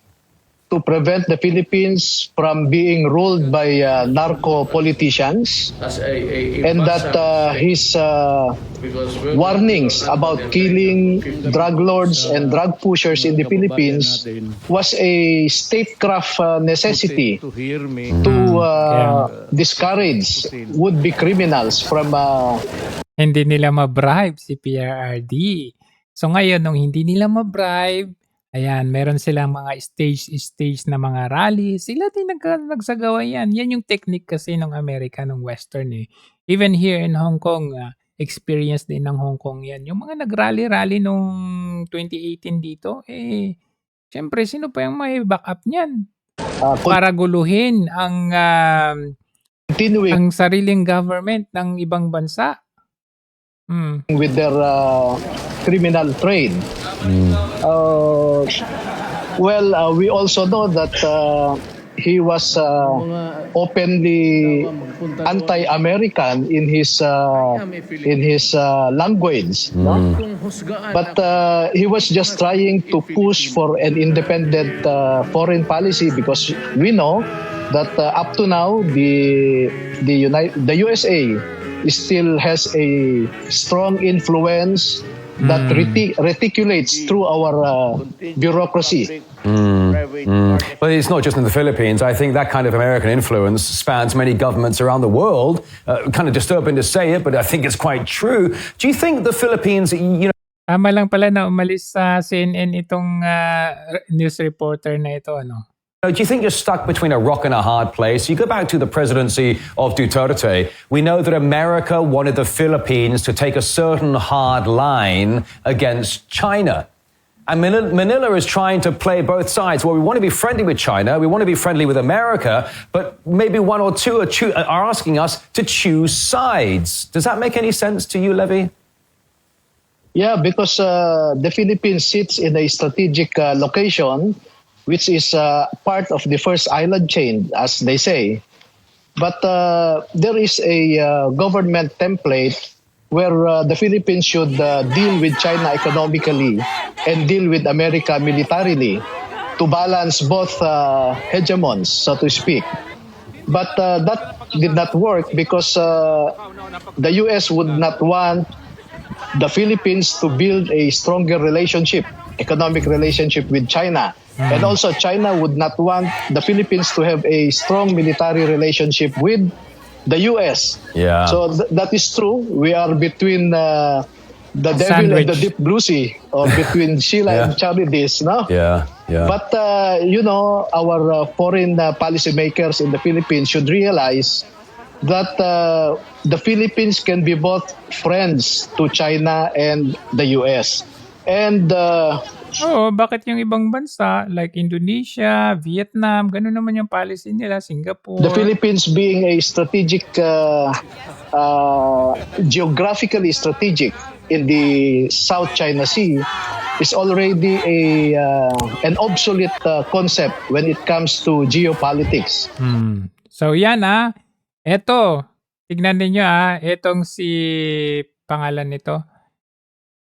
to prevent the Philippines from being ruled by narco politicians, and that his warnings about killing drug lords and drug pushers in the Philippines was a statecraft necessity to discourage would-be criminals from... Hindi nila ma-bribe si PRRD. So ngayon, nung hindi nila ma-bribe, ayan, meron silang mga stage na mga rally. Sila din nagsagawa yan. Yan yung technique kasi ng Amerika, ng Western eh. Even here in Hong Kong, experience din ng Hong Kong yan. Yung mga nag-rally-rally nung 2018 dito, syempre, sino pa yung may backup niyan? para guluhin ang sariling government ng ibang bansa. With their criminal trade. We also know that he was openly anti-American in his language, no? But he was just trying to push for an independent foreign policy, because we know that up to now the USA still has a strong influence that reticulates through our bureaucracy. Well, it's not just in the Philippines. I think that kind of American influence spans many governments around the world. Kind of disturbing to say it, but I think it's quite true. Do you think the Philippines, Tama lang pala na umalis sa CNN itong news reporter na ito, ano? do you think you're stuck between a rock and a hard place? You go back to the presidency of Duterte. We know that America wanted the Philippines to take a certain hard line against China. And Manila is trying to play both sides. Well, we want to be friendly with China, we want to be friendly with America, but maybe one or two are asking us to choose sides. Does that make any sense to you, Levy? Yeah, because the Philippines sits in a strategic location, which is part of the first island chain, as they say. But there is a government template where the Philippines should deal with China economically and deal with America militarily to balance both hegemons, so to speak. But that did not work because the US would not want the Philippines to build a stronger economic relationship with China. And also China would not want the Philippines to have a strong military relationship with the US. Yeah. So that is true. We are between the devil and the deep blue sea, or between Sheila and Charybdis, no? Yeah. But our foreign policymakers in the Philippines should realize that the Philippines can be both friends to China and the US. And bakit yung ibang bansa like Indonesia, Vietnam, ganun naman yung policy nila, Singapore. The Philippines being a strategic, geographically strategic in the South China Sea is already an obsolete concept when it comes to geopolitics. So yan eto, tignan ninyo etong pangalan nito,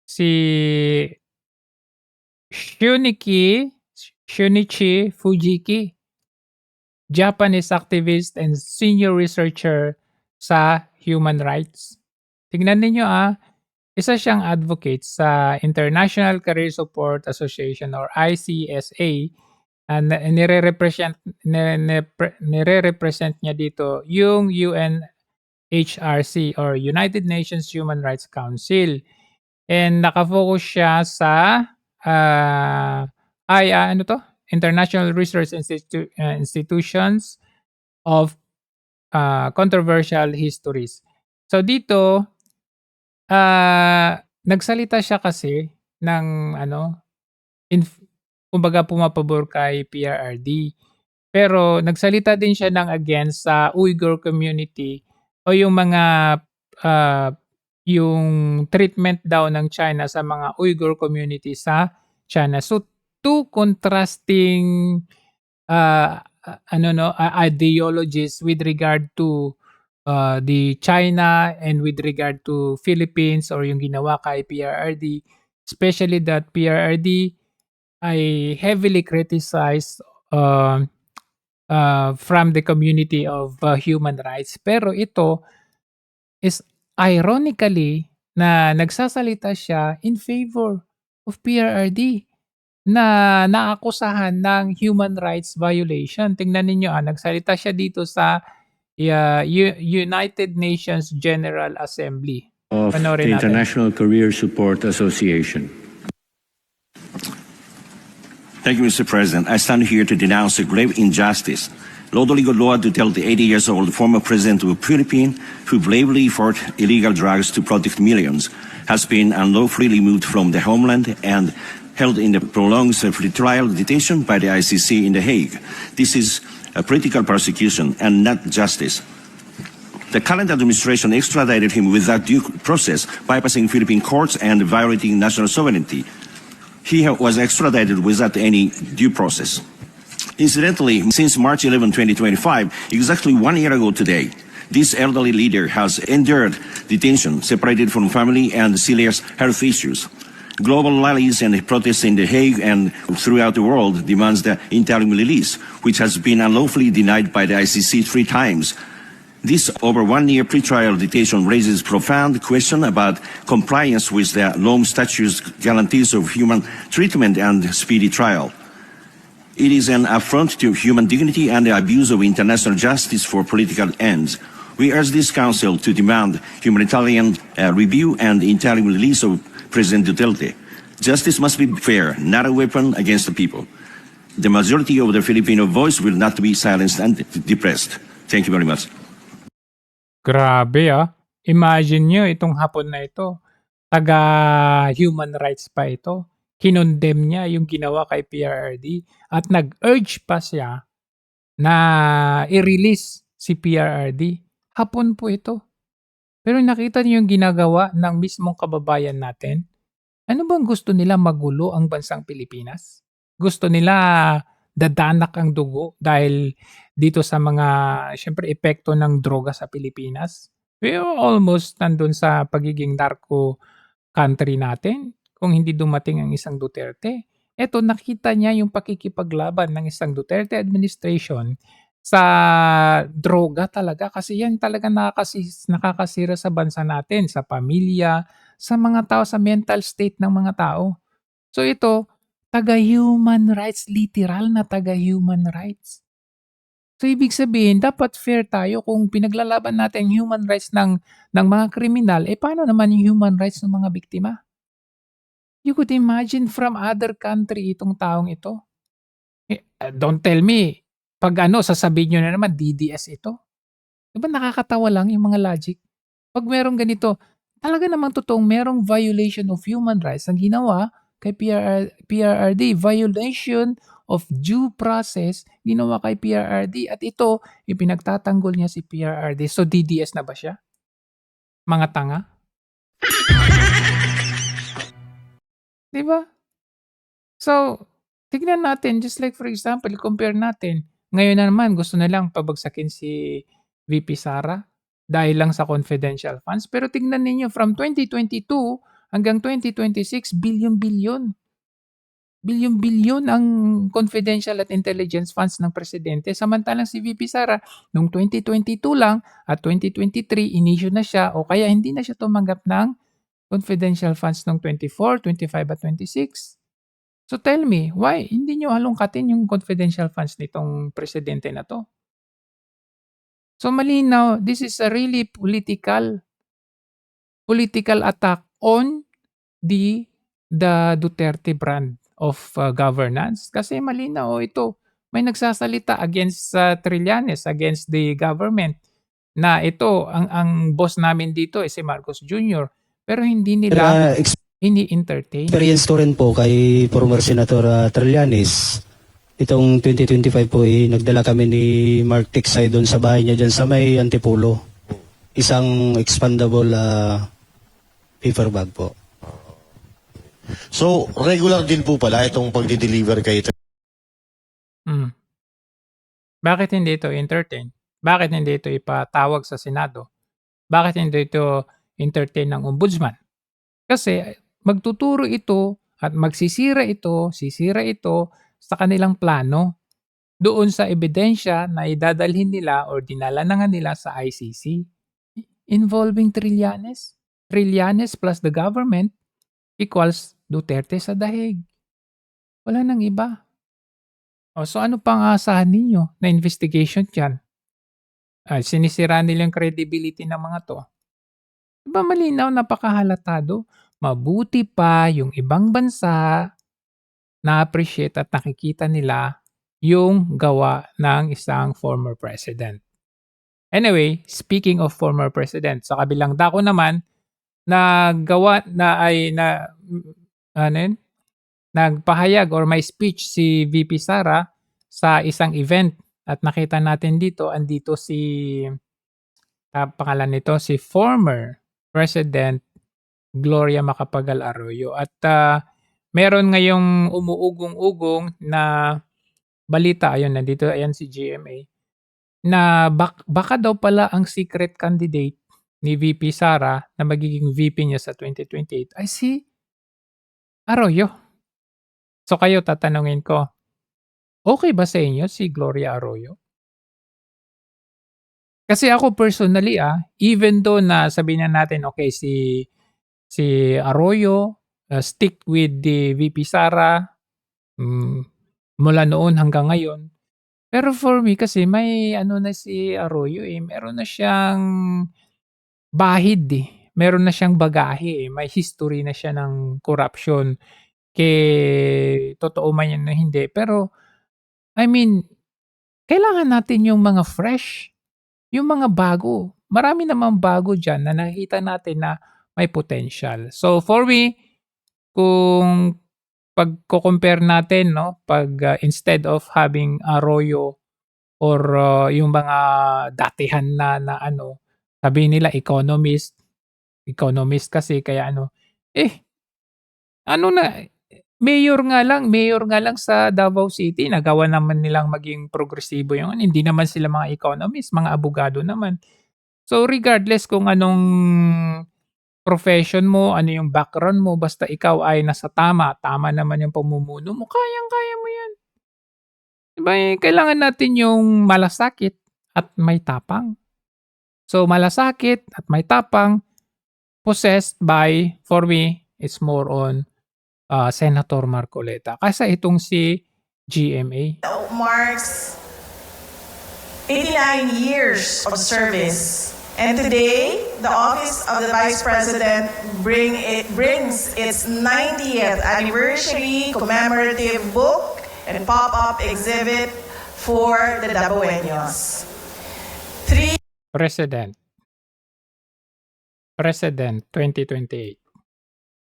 si Shunichi Fujiki, Japanese activist and senior researcher sa human rights. Tignan ninyo isa siyang advocate sa International Career Support Association or ICSA, and nire-represent niya dito yung UNHRC or United Nations Human Rights Council. And nakafocus siya sa International Research Institutions of Controversial Histories. So dito nagsalita siya kasi ng kumbaga pumapabor kay PRRD. Pero nagsalita din siya ng against sa Uyghur community o yung mga yung treatment daw ng China sa mga Uyghur community sa China. So two contrasting ideologies with regard to the China and with regard to Philippines or yung ginawa kay PRRD, especially that PRRD ay heavily criticized from the community of human rights. Pero ito is ironically na nagsasalita siya in favor of PRRD na naakusahan ng human rights violation. Tingnan ninyo, nagsalita siya dito sa United Nations General Assembly of the International Career Support Association. Thank you, Mr. President. I stand here to denounce the grave injustice. Rodrigo Duterte, 80 years old, former president of the Philippines, who bravely fought illegal drugs to protect millions, has been unlawfully removed from the homeland and held in the prolonged pretrial detention by the ICC in The Hague. This is a political persecution and not justice. The current administration extradited him without due process, bypassing Philippine courts and violating national sovereignty. He was extradited without any due process. Incidentally, since March 11, 2025, exactly 1 year ago today, this elderly leader has endured detention, separated from family and serious health issues. Global rallies and protests in The Hague and throughout the world demands the interim release, which has been unlawfully denied by the ICC 3 times. This over 1 year pretrial detention raises profound question about compliance with the Rome Statute's guarantees of human treatment and speedy trial. It is an affront to human dignity and the abuse of international justice for political ends. We urge this Council to demand humanitarian review and interim release of President Duterte. Justice must be fair, not a weapon against the people. The majority of the Filipino voice will not be silenced and depressed. Thank you very much. Grabe Imagine nyo itong hapon na ito. Taga-human rights pa ito. Kinondemn niya yung ginawa kay PRRD at nag-urge pa siya na i-release si PRRD. Hapon po ito. Pero nakita niyo yung ginagawa ng mismong kababayan natin? Ano bang gusto nila magulo ang bansang Pilipinas? Gusto nila dadanak ang dugo dahil dito sa mga, syempre, epekto ng droga sa Pilipinas? We are almost nandun sa pagiging narco country natin kung hindi dumating ang isang Duterte. Eto, nakita niya yung pakikipaglaban ng isang Duterte administration sa droga talaga kasi yan talaga nakakasira sa bansa natin, sa pamilya, sa mga tao, sa mental state ng mga tao. So ito, taga-human rights, literal na taga-human rights. So ibig sabihin, dapat fair tayo kung pinaglalaban natin human rights ng mga kriminal, paano naman yung human rights ng mga biktima? You could imagine from other country itong taong ito. Don't tell me, pag sasabihin nyo na naman, DDS ito. Diba nakakatawa lang yung mga logic? Pag merong ganito, talaga namang totoong merong violation of human rights ang ginawa kay PRRD. Violation of due process ginawa kay PRRD. At ito, ipinagtatanggol niya si PRRD. So DDS na ba siya? Mga tanga? Diba? So, tignan natin, just like for example, compare natin. Ngayon na naman, gusto na lang pabagsakin si VP Sara dahil lang sa confidential funds. Pero tignan ninyo, from 2022 hanggang 2026, billion-billion ang confidential at intelligence funds ng presidente. Samantalang si VP Sara, noong 2022 lang at 2023, in-issue na siya o kaya hindi na siya tumanggap ng confidential funds noong 24, 25 at 26. So tell me, why hindi nyo halongkatin yung confidential funds nitong presidente na to? So malinaw, this is a really political attack on the Duterte brand of governance. Kasi malinaw ito, may nagsasalita against Trillanes, against the government, na ito, ang boss namin dito si Marcos Jr. Pero hindi nila ini-entertain. Experience ko rin po kay former Senator Trillanes. Itong 2025 po, nagdala kami ni Mark Tiksay doon sa bahay niya dyan sa may Antipolo. Isang expandable paper bag po. So, regular din po pala itong pagdi-deliver kay Bakit hindi ito entertain? Bakit hindi ito ipatawag sa Senado? Bakit hindi ito entertain ng ombudsman? Kasi magtuturo ito at sisira ito sa kanilang plano doon sa ebidensya na idadalhin nila or dinala na nga nila sa ICC involving Trillanes. Trillanes plus the government equals Duterte sa dahig. Wala nang iba. So ano pang aasahan ninyo na investigation dyan? Sinisira nila yung credibility ng mga to. Diba malinaw, napakahalatado? Mabuti pa yung ibang bansa na-appreciate at nakikita nila yung gawa ng isang former president. Anyway, speaking of former president, sa kabilang dako naman, nagpahayag or may speech si VP Sara sa isang event at nakita natin dito, andito si pangalan nito, si former President Gloria Macapagal Arroyo. At meron ngayong umuugong-ugong na balita, ayun, nandito, ayan si GMA, na baka daw pala ang secret candidate ni VP Sara na magiging VP niya sa 2028 ay si Arroyo. So kayo, tatanungin ko, okay ba sa inyo si Gloria Arroyo? Kasi ako personally, even though na sabihin na natin, okay, si Arroyo, stick with the VP Sara, mula noon hanggang ngayon. Pero for me, kasi may ano na si Arroyo meron na siyang bahid meron na siyang bagahe may history na siya ng corruption. Totoo man yan na hindi. Pero, I mean, kailangan natin yung mga fresh, yung mga bago. Marami namang bago dyan na nakikita natin na may potential. So, for me, kung pag-compare natin, no, instead of having Arroyo or yung mga datihan na ano, sabihin nila economist kasi kaya mayor nga lang sa Davao City, nagawa naman nilang maging progresibo yung hindi naman sila mga economist, mga abogado naman. So regardless kung anong profession mo, ano yung background mo, basta ikaw ay nasa tama naman yung pamumuno mo, kayang-kaya mo yan. Diba, kailangan natin yung malasakit at may tapang. So malasakit at may tapang, possessed by, for me, it's more on Senator Marcoleta. Kasi itong si GMA. Marks 89 years of service. And today, the Office of the Vice President brings its 90th anniversary commemorative book and pop-up exhibit for the Dabaweños. President 2028.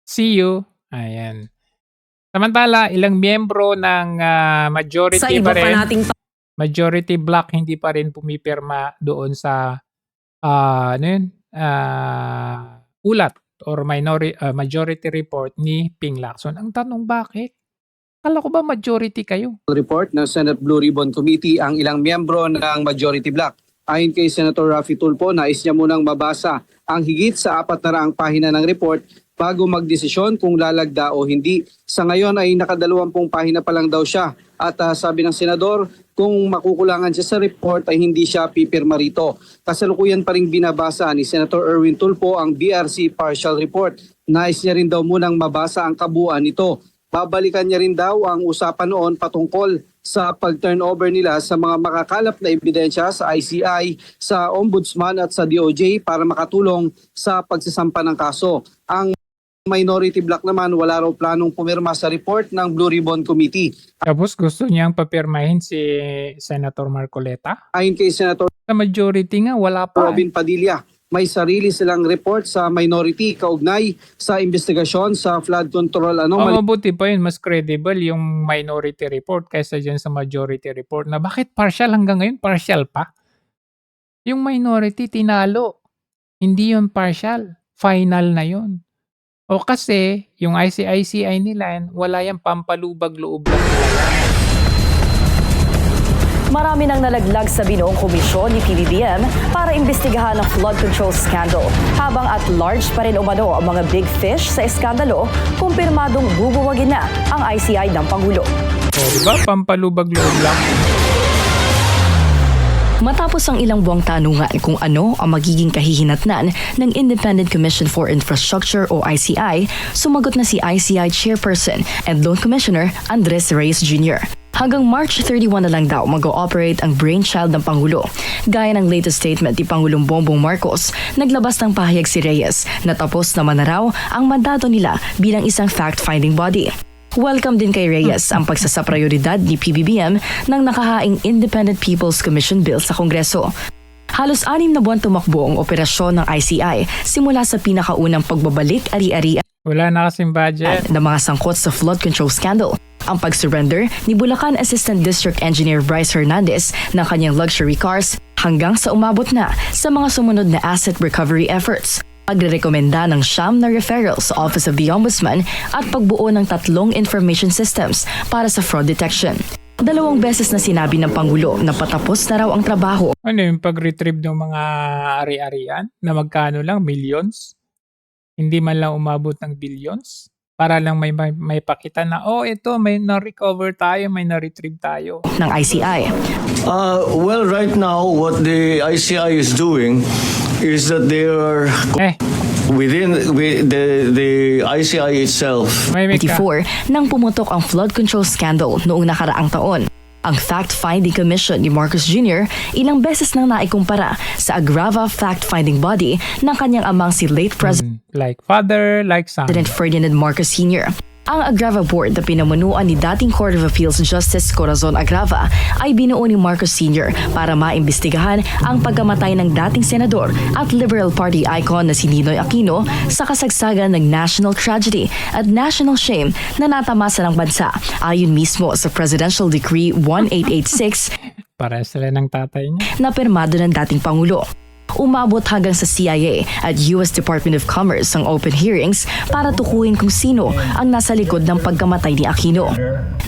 See you. Ayan. Samantala, ilang miyembro ng majority pa rin, majority block hindi pa rin pumipirma doon sa ulat or majority report ni Ping Lacson. Ang tanong, bakit? Kala ko ba majority kayo? Report ng Senate Blue Ribbon Committee ang ilang miyembro ng majority block. Ayon kay Senator Raffy Tulfo, nais niya munang mabasa ang higit sa 400 pahina ng report bago magdesisyon kung lalagda o hindi. Sa ngayon ay naka-20 pahina pa lang daw siya. At sabi ng senador, kung makukulangan siya sa report ay hindi siya pipirma rito. Kasalukuyan pa rin binabasa ni Senator Erwin Tulfo ang BRC partial report. Nais niya rin daw munang mabasa ang kabuuan nito. Babalikan niya rin daw ang usapan noon patungkol sa pag-turnover nila sa mga makakalap na ebidensya sa ICI, sa Ombudsman at sa DOJ para makatulong sa pagsasampa ng kaso. Ang minority block naman wala raw planong pumirma sa report ng Blue Ribbon Committee. Tapos gusto niyang papirmahin si Senator Marcoleta? Ayon kay Senator sa majority nga, wala pa. Robin Padilla, may sarili silang report sa minority kaugnay sa investigasyon sa flood control anomaly. Mabuti pa yun, mas credible yung minority report kaysa dyan sa majority report na bakit partial hanggang ngayon? Partial pa? Yung minority tinalo. Hindi yun partial. Final na yun. O kasi yung ICI nila, wala yung pampalubag-loob lang nila. Marami nang nalaglag sa binuong komisyon ni PBBM para imbestigahan ang flood control scandal. Habang at large pa rin umano ang mga big fish sa eskandalo, kumpirmadong bubuwagin na ang ICI ng Pangulo. O diba, pampalubag-loob lang. Matapos ang ilang buwang tanungan kung ano ang magiging kahihinatnan ng Independent Commission for Infrastructure o ICI, sumagot na si ICI Chairperson and Loan Commissioner Andres Reyes Jr. Hanggang March 31 na lang daw mag-ooperate ang brainchild ng Pangulo. Gaya ng latest statement ni Pangulong Bongbong Marcos, naglabas ng pahayag si Reyes na tapos naman na raw ang mandato nila bilang isang fact-finding body. Welcome din kay Reyes ang pagsasaprioridad ni PBBM ng nakahaing Independent People's Commission Bill sa Kongreso. Halos 6 na buwan tumakbo ang operasyon ng ICI simula sa pinakaunang pagbabalik ari-ari Wala na kasing budget. ng mga sangkot sa flood control scandal. Ang pag-surrender ni Bulacan Assistant District Engineer Bryce Hernandez ng kanyang luxury cars hanggang sa umabot na sa mga sumunod na asset recovery efforts. Pagrerekomenda ng siyam na referrals sa Office of the Ombudsman at pagbuo ng 3 information systems para sa fraud detection. 2 beses na sinabi ng Pangulo na patapos na raw ang trabaho. Ano yung pag-retrieve ng mga ari-arian na magkano lang, millions? Hindi man lang umabot ng billions? Para lang may pakita na, ito, may na-recover tayo, may na-retrieve tayo. Ng ICI. Well, right now, what the ICI is doing is that they are within the ICI itself. 24 nang pumutok ang flood control scandal noong nakaraang taon. Ang Fact-Finding Commission ni Marcos Jr. ilang beses nang naikumpara sa Agrava Fact-Finding Body ng kanyang amang si late President Like father, like son. Ferdinand Marcos Sr. Ang Agrava Board na pinamunuan ni dating Court of Appeals Justice Corazon Agrava ay binuo ni Marcos Sr. para maimbestigahan ang pagkamatay ng dating senador at Liberal Party icon na si Ninoy Aquino sa kasagsagan ng national tragedy at national shame na natamasa ng bansa ayon mismo sa Presidential Decree 1886 Para sila ng tatay niya. na pirmado ng dating Pangulo. Umabot hanggang sa CIA at US Department of Commerce ang open hearings para tukuyin kung sino ang nasa likod ng pagkamatay ni Aquino.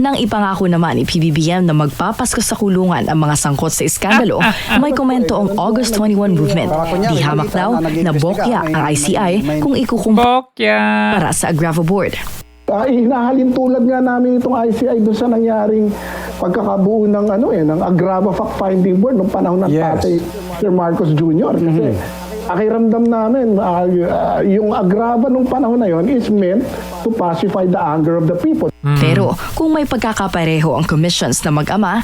Nang ipangako naman ni PBBM na magpapasko sa kulungan ang mga sangkot sa iskandalo, may komento ang August 21 movement. Di hamak daw na bokya ang ICI kung ikukumpara para sa Agrava Board. Hinahalin tulad nga namin itong ICI doon sa nangyaring pagkakabuo ng ng Agrava Fact-Finding Board nung panahon ng tatay Sir Marcos Jr. Kasi pakiramdam namin yung Agrava nung panahon na yon is meant to pacify the anger of the people. Pero kung may pagkakapareho ang commissions na mag-ama,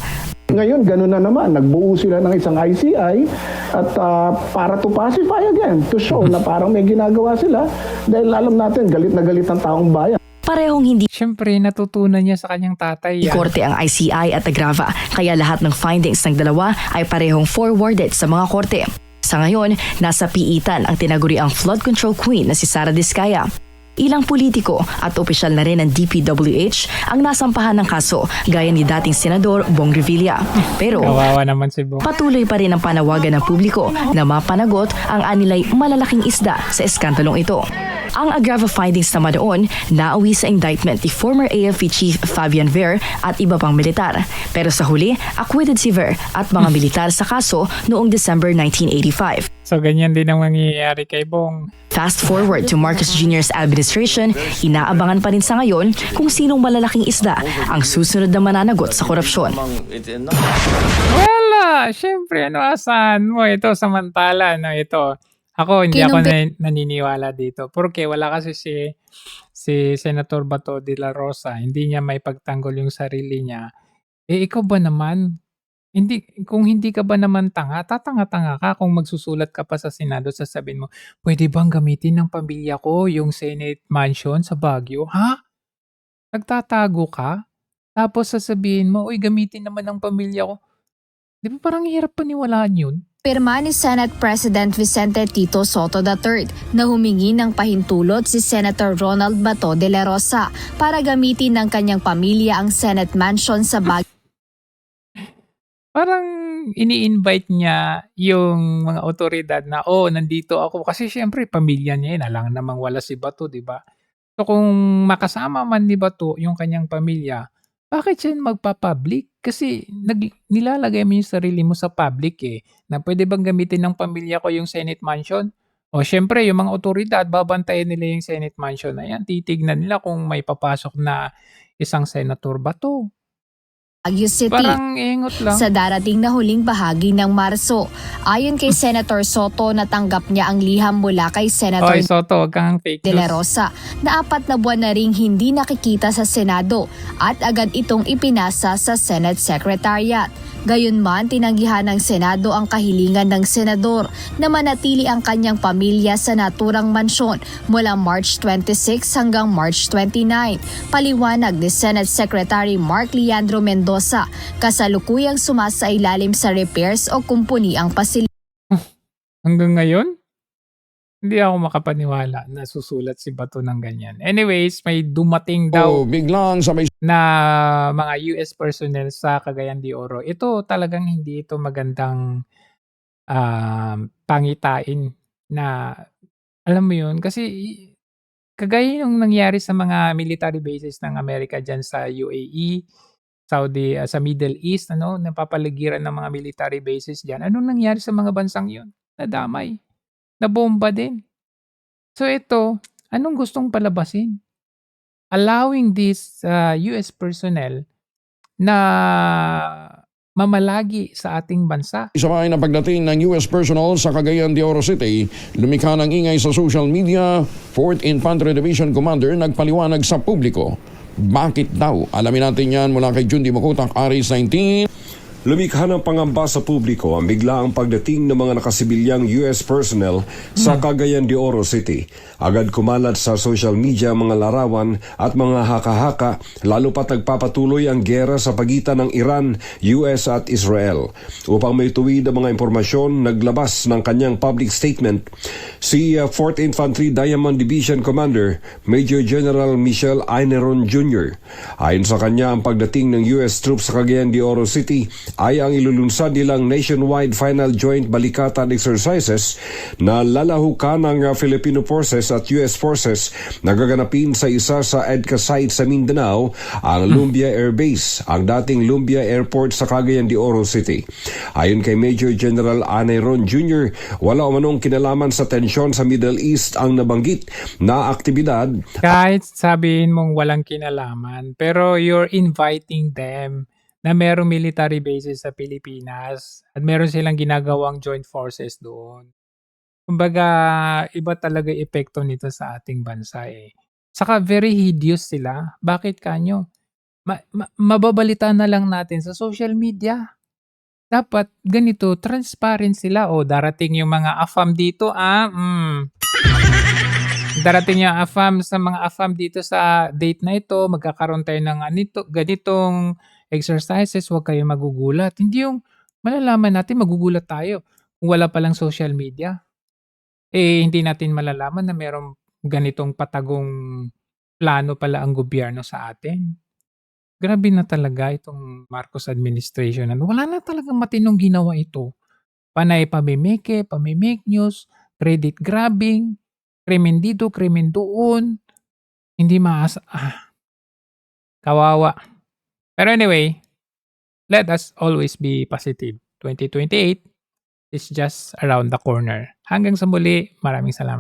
ngayon, gano'n na naman. Nagbuo sila ng isang ICI at para to pacify again, to show na parang may ginagawa sila dahil alam natin, galit na galit ang taong bayan. Parehong hindi. Siyempre, natutunan niya sa kanyang tatay yan. Korte ang ICI at Agrava, kaya lahat ng findings ng dalawa ay parehong forwarded sa mga korte. Sa ngayon, nasa piitan ang tinaguriang flood control queen na si Sara Diskaya. Ilang politiko at opisyal na rin ng DPWH ang nasampahan ng kaso gaya ni dating Senador Bong Revilla. Pero kawawa naman si Bong. Patuloy pa rin ang panawagan ng publiko na mapanagot ang anilay malalaking isda sa eskandalong ito. Ang Agrava findings naman doon nauwi sa indictment ni former AFP Chief Fabian Ver at iba pang militar. Pero sa huli, acquitted si Ver at mga militar sa kaso noong December 1985. So ganyan din ang mangyayari kay Bong. Fast forward to Marcos Jr.'s administration, inaabangan pa rin sa ngayon kung sinong malalaking isda ang susunod na mananagot sa korupsyon. Wala! Siyempre, asahan mo? Ito, samantala, ito. Ako, hindi ako naniniwala dito. Porque wala kasi si Senator Bato de la Rosa. Hindi niya may pagtanggol yung sarili niya. Ikaw ba naman? Kung hindi ka ba naman tanga, tatanga-tanga ka kung magsusulat ka pa sa Senado, sasabihin mo, pwede bang gamitin ng pamilya ko yung Senate Mansion sa Baguio? Ha? Nagtatago ka? Tapos sasabihin mo, gamitin naman ng pamilya ko. Di ba parang hirap paniwalaan yun? Pirma ni Senate President Vicente Tito Soto III na humingi ng pahintulot si Senator Ronald Bato de la Rosa para gamitin ng kanyang pamilya ang Senate Mansion sa Baguio. Parang ini-invite niya yung mga otoridad na, nandito ako. Kasi syempre, pamilya niya yun. Alang namang wala si Bato, di ba? So kung makasama man ni Bato yung kanyang pamilya, bakit siya magpa-public? Kasi nilalagay mo yung sarili mo sa public na pwede bang gamitin ng pamilya ko yung Senate Mansion? O syempre, yung mga otoridad, babantayan nila yung Senate Mansion na yan. Titignan nila kung may papasok na isang Senator Bato. Baguio City Parang ingot lang. sa darating na huling bahagi ng Marso. Ayon kay Senator Soto, natanggap niya ang liham mula kay Senator Soto, wag kang fake de la news. Rosa na 4 na buwan na ring hindi nakikita sa Senado at agad itong ipinasa sa Senate Secretariat. Gayunman, tinanggihan ng Senado ang kahilingan ng senador na manatili ang kanyang pamilya sa naturang mansyon mula March 26 hanggang March 29. Paliwanag ni Senate Secretary Mark Leandro Mendoza, kasalukuyang sumasailalim sa repairs o kumpuni ang pasilidad. Hanggang ngayon? Hindi ako makapaniwala na susulat si Bato ng ganyan. Anyways, may dumating daw biglang sa may na mga US personnel sa Cagayan de Oro. Ito talagang hindi ito magandang pangitain na alam mo yun kasi kagaya yung nangyari sa mga military bases ng Amerika dyan sa UAE, Saudi, sa Middle East, ano, napapaligiran ng mga military bases dyan. Anong nangyari sa mga bansang yun? Nadamay. Nabomba din. So ito, anong gustong palabasin? Allowing these US personnel na mamalagi sa ating bansa. sabay na pagdating ng US personnel sa Cagayan de Oro City, lumikha ng ingay sa social media. 4th Infantry Division Commander nagpaliwanag sa publiko. Bakit daw? Alamin natin yan mula kay Jundi Makutak, Aris 19. Lumikha ng pangamba sa publiko ang biglaang pagdating ng mga nakasibilyang US personnel sa Cagayan de Oro City. Agad kumalat sa social media ang mga larawan at mga haka-haka, lalo pat nagpapatuloy ang giyera sa pagitan ng Iran, US at Israel. Upang may tuwid ang mga impormasyon, naglabas ng kanyang public statement si 4th Infantry Diamond Division Commander Major General Michel Aineron Jr. Ayon sa kanya, ang pagdating ng US troops sa Cagayan de Oro City ay ang ilulunsad nilang nationwide final joint balikatan exercises na lalahukan ng Filipino forces at US forces na gaganapin sa isa sa EDCA site sa Mindanao, ang Lumbia Air Base, ang dating Lumbia Airport sa Cagayan de Oro City. Ayon kay Major General Aineron Jr., wala umanong kinalaman sa tensyon sa Middle East ang nabanggit na aktibidad. Kahit sabihin mong walang kinalaman, pero you're inviting them na merong military bases sa Pilipinas at meron silang ginagawang joint forces doon. Kumbaga, iba talaga epekto nito sa ating bansa eh. Saka very hideous sila. Bakit kanyo? Mababalita na lang natin sa social media. Dapat ganito, transparent sila. O darating yung mga AFAM dito, darating yung AFAM sa mga AFAM dito sa date na ito, magkakaroon tayo ng ganitong exercises, huwag kayo magugulat. Hindi yung malalaman natin, magugulat tayo kung wala palang social media. Hindi natin malalaman na merong ganitong patagong plano pala ang gobyerno sa atin. Grabe na talaga itong Marcos administration. Wala na talagang matinong ginawa ito. Panay pamimeke news, credit grabbing, krimen dito, krimen doon. Hindi maasa. Kawawa. Pero anyway, let us always be positive. 2028 is just around the corner. Hanggang sa muli, maraming salamat.